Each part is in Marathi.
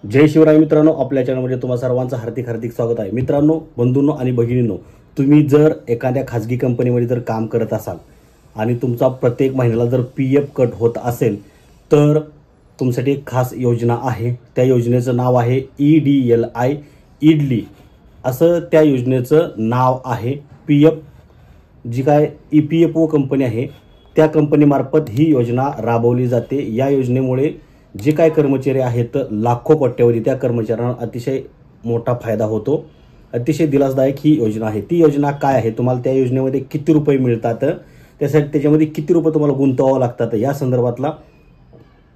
जय शिवराय मित्रांनो, आपल्या चॅनलमध्ये तुम्हा सर्वांचं हार्दिक हार्दिक स्वागत आहे। मित्रांनो, बंधूंनो आणि भगिनींनो, तुम्ही जर एखाद्या खाजगी कंपनीमध्ये जर काम करत असाल आणि तुमचा प्रत्येक महिन्याला जर पीएफ कट होत असेल तर तुमच्यासाठी एक खास योजना आहे। त्या योजनेचं नाव आहे EDLI इडली असं त्या योजनेचं नाव आहे। पीएफ जी काय EPFO कंपनी आहे त्या कंपनीमार्फत ही योजना राबवली जाते। या योजनेमुळे जे काय कर्मचारी आहेत लाखो कोट्यावधी त्या कर्मचाऱ्यांना अतिशय मोठा फायदा होतो। अतिशय दिलासदायक ही योजना आहे। ती योजना काय आहे, तुम्हाला त्या योजनेमध्ये किती रुपये मिळतात, त्याच्यामध्ये किती रुपये तुम्हाला गुंतवावं लागतात या संदर्भातला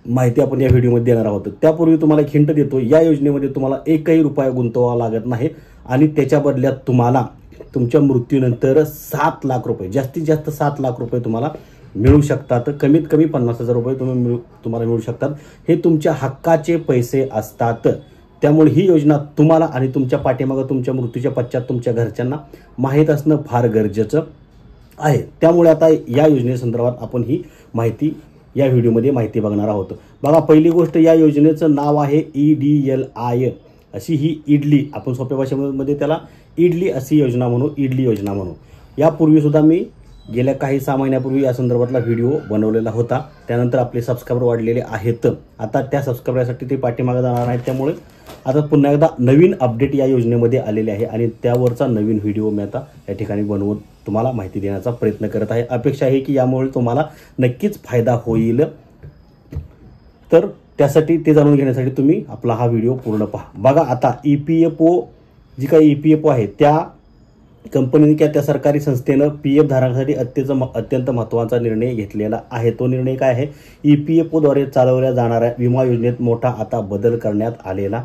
माहिती आपण या व्हिडिओमध्ये देणार आहोत। त्यापूर्वी तुम्हाला एक हिंट देतो, या योजनेमध्ये तुम्हाला एकही रुपया गुंतवावा लागत नाही आणि त्याच्या बदल्यात तुम्हाला तुमच्या मृत्यूनंतर 7 लाख रुपये, जास्तीत जास्त 7 लाख रुपये तुम्हाला मिळू शकतात। कमीत कमी 50,000 रुपये तुम्हाला मिळू शकतात। हे तुमच्या हक्काचे पैसे असतात। त्यामुळे ही योजना तुम्हाला आणि तुमच्या पाठीमागे तुमच्या मृत्यूच्या पश्चात तुमच्या घरच्यांना माहीत असणं फार गरजेचं आहे। त्यामुळे आता या योजनेसंदर्भात आपण ही माहिती या व्हिडिओमध्ये माहिती बघणार आहोत। बघा, पहिली गोष्ट, या योजनेचं नाव आहे EDLI अशी ही इडली, आपण सोप्या भाषेमध्ये त्याला इडली अशी योजना म्हणू, इडली योजना म्हणू। यापूर्वी सुद्धा मी गेल्या काही 6 महिन्यापूर्वी या संदर्भातला व्हिडिओ बनवलेला होता। त्यानंतर आपले सबस्क्राइबर वाढलेले आहेत। आता त्या सबस्क्राइबरसाठी ते पाठीमागे जाणार आहेत। त्यामुळे आता पुन्हा एकदा नवीन अपडेट या योजनेमध्ये आलेले आहे आणि त्यावरचा नवीन व्हिडिओ मी आता या ठिकाणी बनवून तुम्हाला माहिती देण्याचा प्रयत्न करत आहे। अपेक्षा आहे की यामुळे तुम्हाला नक्कीच फायदा होईल। तर त्यासाठी ते जाणून घेण्यासाठी तुम्ही आपला हा व्हिडिओ पूर्ण पहा। बघा, आता EPFO जी काही EPFO आहे त्या कंपनीने किंवा त्या सरकारी संस्थेनं पीएफ धारकांसाठी अत्यंत महत्त्वाचा निर्णय घेतलेला आहे। तो निर्णय काय आहे, EPFO द्वारे चालवल्या जाणाऱ्या विमा योजनेत मोठा आता बदल करण्यात आलेला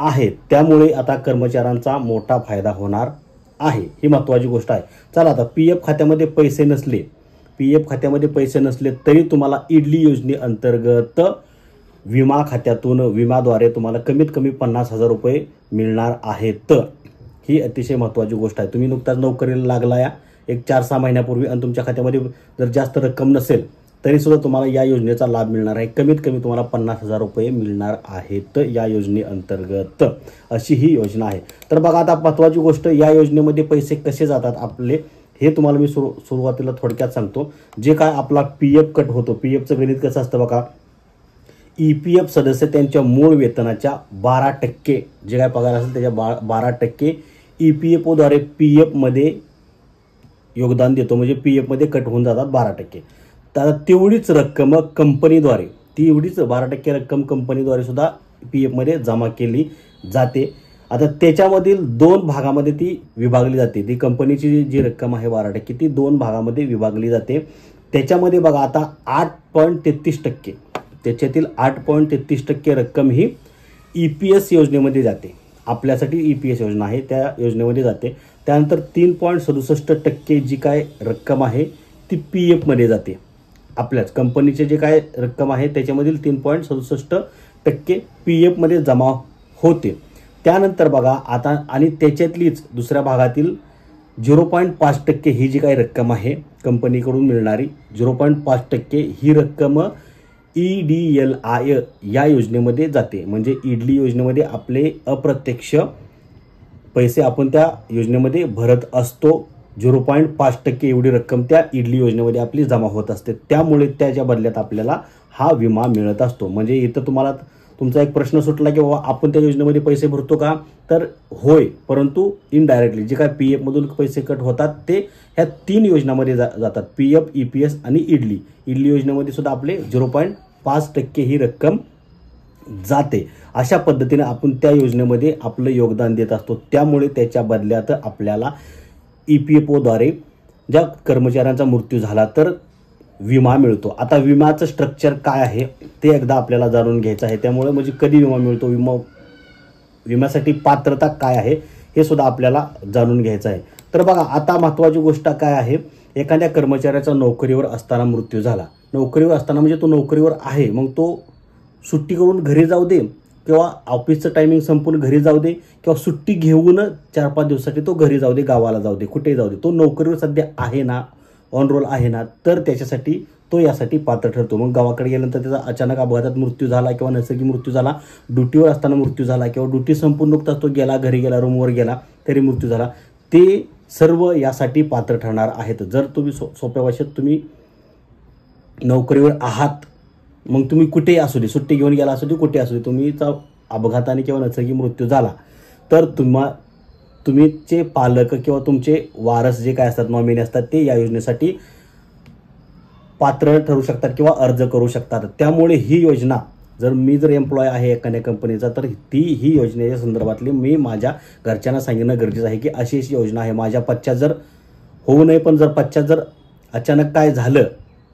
आहे। त्यामुळे आता कर्मचाऱ्यांचा मोठा फायदा होणार आहे, ही महत्त्वाची गोष्ट आहे। चला, आता पीएफ खात्यामध्ये पैसे नसले तरी तुम्हाला इडली योजनेअंतर्गत विमा खात्यातून विमाद्वारे तुम्हाला कमीत कमी 50,000 रुपये मिळणार आहेत। ही अतिशय महत्त्वाची गोष्ट आहे। तुम्ही नुकताच नोकरीला लागला या एक 4-6 महिन्यापूर्वी आणि तुमच्या खात्यामध्ये जर जास्त रक्कम नसेल तरी सुद्धा तुम्हाला या योजनेचा लाभ मिळणार आहे। कमीत कमी तुम्हाला 50,000 रुपये मिळणार आहेत या योजनेअंतर्गत, अशी ही योजना आहे। तर बघा, आता महत्त्वाची गोष्ट, या योजनेमध्ये पैसे कसे जातात आपले हे तुम्हाला मी सुरुवातीला थोडक्यात सांगतो। जे काय आपला पीएफ कट होतो, पीएफचं गणित कसं असतं बघा, EPF सदस्य त्यांच्या मूळ वेतनाच्या 12% जे काय पगार असेल त्याच्या 12% EPFO द्वारे पीएफ मध्ये योगदान देतो, म्हणजे पीएफ मध्ये कट होऊन जातात 12%। तर तेवढीच रक्कम कंपनीद्वारे, ती एवढीच 12% रक्कम कंपनीद्वारे सुद्धा पीएफ मध्ये जमा केली जाते। आता त्याच्यामधील 2 भागामध्ये ती विभागली जाते। ती कंपनीची जी रक्कम आहे 12% ती 2 भागामध्ये विभागली जाते। त्याच्यामध्ये बघा, आता 8.33%, त्याच्यातील 8.33% रक्कम ही EPS योजनेमध्ये जाते। आपल्यासाठी EPS योजना आहे त्या योजनेमध्ये जाते। त्यानंतर 3.67% जी काय रक्कम आहे ती पीएफ मध्ये जाते। आपल्याच कंपनीचे जे काय रक्कम आहे त्याच्यामधील 3.67% पीएफ मध्ये जमा होते। त्यानंतर बघा, आता आणि त्याच्यातलीच दुसऱ्या भागातील 0.5% ही जी काही रक्कम आहे कंपनीकडून मिळणारी 0.5% ही रक्कम EDLI या योजनेमध्ये जाते। म्हणजे इडली योजनेमध्ये आपले अप्रत्यक्ष पैसे आपण त्या योजनेमध्ये भरत असतो। 0.5% एवढी रक्कम त्या इडली योजनेमध्ये आपली जमा होत असते। त्यामुळे त्याच्या बदल्यात आपल्याला हा विमा मिळत असतो। म्हणजे इथं तुम्हाला तुमचा एक प्रश्न सुटला की बाबा आपण त्या योजनेमध्ये पैसे भरतो का, तर होय, परंतु इनडायरेक्टली जे काय पीएफ मधून पैसे कट होतात ते ह्या 3 योजनांमध्ये जातात, पीएफ, EPS आणि इडली योजनेमध्ये सुद्धा आपले 0.5% ही रक्कम जाते। अशा पद्धतीने आपण त्या योजनेमध्ये आपलं योगदान देत असतो। त्यामुळे त्याच्या बदल्यात आपल्याला EPFO द्वारे ज्या कर्मचाऱ्यांचा मृत्यू झाला तर विमा मिळतो। आता विमाचं स्ट्रक्चर काय आहे ते एकदा आपल्याला जाणून घ्यायचं आहे। त्यामुळे म्हणजे कधी विमा मिळतो, विम्यासाठी पात्रता काय आहे हे सुद्धा आपल्याला जाणून घ्यायचं आहे। तर बघा, आता महत्त्वाची गोष्ट काय आहे, एखाद्या कर्मचाऱ्याचा नोकरीवर असताना मृत्यू झाला, नोकरीवर असताना म्हणजे तो नोकरीवर आहे, मग तो सुट्टी करून घरी जाऊ दे किंवा ऑफिसचं टायमिंग संपून घरी जाऊ दे किंवा सुट्टी घेऊन 4-5 दिवसासाठी तो घरी जाऊ दे, गावाला जाऊ दे, कुठेही जाऊ दे, तो नोकरीवर सध्या आहे ना, ऑन रोल आहे ना, तर त्याच्यासाठी तो यासाठी पात्र ठरतो. मग गावाकडे गेल्यानंतर त्याचा अचानक अपघातात मृत्यू झाला किंवा नैसर्गिक मृत्यू झाला, ड्युटीवर असताना मृत्यू झाला किंवा ड्युटी संपून नुकताच तो गेला, घरी गेला, रूमवर गेला तरी मृत्यू झाला, ते सर्व यासाठी पात्र ठरणार आहेत. जर तुम्ही सोप्या भाषेत तुम्ही नोकरीवर आहात, मग तुम्ही कुठेही असू दे, सुट्टी घेऊन गेला असू दे, कुठे असू दे, तुम्हीचा अपघाताने किंवा नैसर्गिक मृत्यू झाला तर तुम्हीचे पालक किंवा तुमचे वारस जे काय असतात, नॉमिनी असतात, ते या योजनेसाठी पात्र ठरू शकतात किंवा अर्ज करू शकतात. त्यामुळे ही योजना, जर मी एम्प्लॉय आहे एखाद्या कंपनीचा, तर ही योजनेच्या संदर्भातली मी माझ्या घरच्यांना सांगणं गरजेचं आहे की अशी योजना आहे. माझ्या पश्चात जर होऊ नये, पण जर पश्चात जर अचानक काय झालं,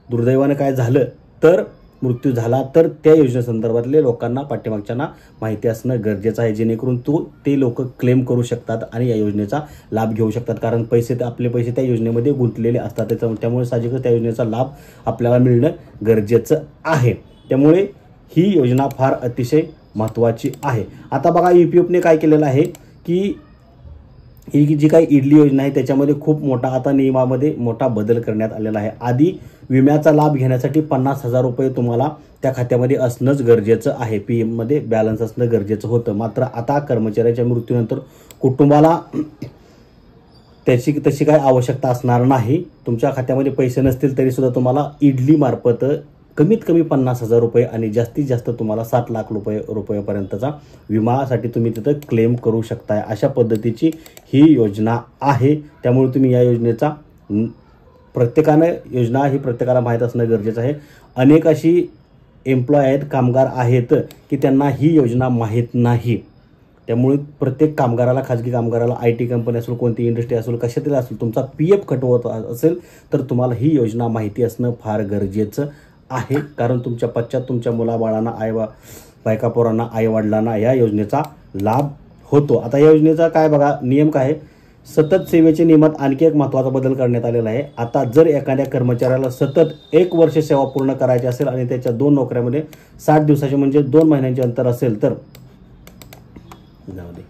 दुर्दैवानं काय झालं, तर मृत्यू झाला, तर त्या योजनेसंदर्भातले लोकांना, पाठीमागच्यांना माहिती असणं गरजेचं आहे, जेणेकरून ते लोक क्लेम करू शकतात आणि या योजनेचा लाभ घेऊ शकतात. कारण आपले पैसे त्या योजनेमध्ये गुंतलेले असतात, त्यामुळे साहजिकच त्या योजनेचा लाभ आपल्याला मिळणं गरजेचं आहे. त्यामुळे ही योजना फार अतिशय महत्त्वाची आहे. आता बघा, EPFने काय केलेलं आहे की ही जी काही इडली योजना आहे त्याच्यामध्ये खूप मोठा आता नियमामध्ये मोठा बदल करण्यात आलेला आहे. आधी विम्याचा लाभ घेण्यासाठी 50,000 रुपये तुम्हाला त्या खात्यामध्ये असणंच गरजेचं आहे, PM मध्ये बॅलन्स असणं गरजेचं होतं. मात्र आता कर्मचाऱ्याच्या मृत्यूनंतर कुटुंबाला तशी काय आवश्यकता असणार नाही. तुमच्या खात्यामध्ये पैसे नसतील तरी सुद्धा तुम्हाला इडली मार्फत कमीत कमी 50,000 रुपये आणि जास्तीत जास्त तुम्हाला 7 लाख रुपयापर्यंतचा विमासाठी तुम्ही तिथं क्लेम करू शकताय. अशा पद्धतीची ही योजना आहे. त्यामुळे तुम्ही या योजनेचा प्रत्येकाला माहीत असणं गरजेचं आहे. अनेक अशी एम्प्लॉय आहेत, कामगार आहेत की त्यांना ही योजना माहीत नाही. त्यामुळे प्रत्येक कामगाराला, खाजगी कामगाराला, IT कंपनी असेल, कोणती इंडस्ट्री असेल, कशातरी असेल, तुमचा PF कट होत असेल तर तुम्हाला ही योजना माहिती असणं फार गरजेचं आहे. कारण तुमच्या पश्चात तुमच्या मुलाबाळांना, बायका पोरांना, आईवडिलांना या योजनेचा लाभ होतो. आता या योजनेचा काय बघा नियम काय आहे, सतत सेवेच्या नियमात आणखी एक महत्त्वाचा बदल करण्यात आलेला आहे. आता जर एखाद्या कर्मचाऱ्याला सतत 1 वर्ष सेवा पूर्ण करायची असेल आणि त्याच्या 2 नोकऱ्यामध्ये 60 दिवसाचे म्हणजे 2 महिन्यांचे अंतर असेल तर जाऊ दे,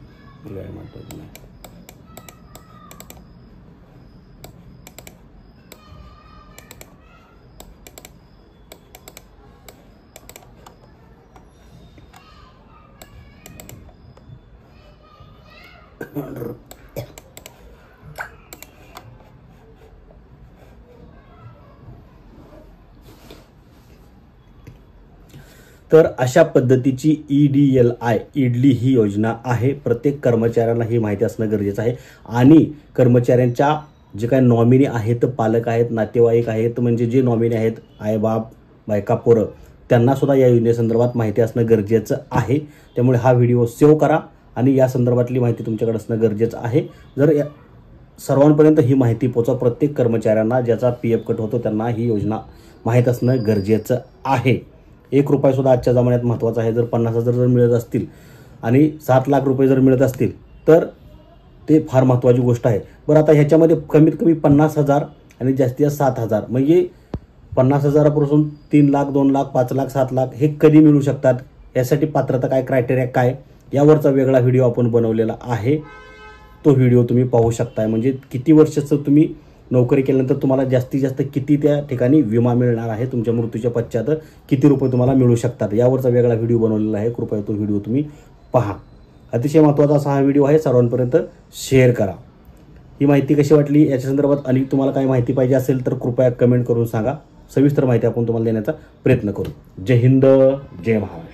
तर अशा पद्धतीची EDLI इडली ही योजना आहे. प्रत्येक कर्मचाऱ्याला ही माहिती असणं गरजेचं आहे. आणि कर्मचाऱ्यांच्या जे काही नॉमिनी आहेत, पालक आहेत, नातेवाईक आहेत, म्हणजे जे नॉमिनी आहेत, आईबाप, बायका, पोरं, त्यांना सुद्धा या योजनेसंदर्भात माहिती असणं गरजेचं आहे. त्यामुळे हा व्हिडिओ सेव्ह करा आणि या संदर्भातली माहिती तुमच्याकडे असणं गरजेचं आहे. जर सर्वांपर्यंत ही माहिती पोहोचा, प्रत्येक कर्मचाऱ्यांना ज्याचा PF कट होतो त्यांना ही योजना माहीत असणं गरजेचं आहे. 1 रुपया सुद्धा आजच्या जमान्यात महत्त्वाचा आहे. जर 50,000 जर मिळत असतील आणि 7 लाख रुपये जर मिळत असतील तर ते फार महत्त्वाची गोष्ट आहे. बरं, आता ह्याच्यामध्ये कमीत कमी 50,000 आणि जास्तीत जास्त 7,000, म्हणजे 50,000पासून 3 लाख, 2 लाख, 5 लाख, 7 लाख हे कधी मिळू शकतात, यासाठी पात्रता काय, क्रायटेरिया काय, यावरचा वेगळा व्हिडिओ आपण बनवलेला आहे. तो व्हिडिओ तुम्ही पाहू शकताय. म्हणजे किती वर्षाचं तुम्ही नोकरी केल्यानंतर तुम्हाला जास्तीत जास्त किती त्या ठिकाणी विमा मिळणार आहे, तुमच्या मृत्यूच्या पश्चात किती रुपये तुम्हाला मिळू शकतात, यावरचा वेगळा व्हिडिओ बनवलेला आहे. कृपया तो व्हिडिओ तुम्ही पहा. अतिशय महत्त्वाचा असा हा व्हिडिओ आहे. सर्वांपर्यंत शेअर करा. ही माहिती कशी वाटली, याच्या संदर्भात आणि तुम्हाला काही माहिती पाहिजे असेल तर कृपया कमेंट करून सांगा. सविस्तर माहिती आपण तुम्हाला देण्याचा प्रयत्न करू. जय हिंद, जय महाराष्ट्र.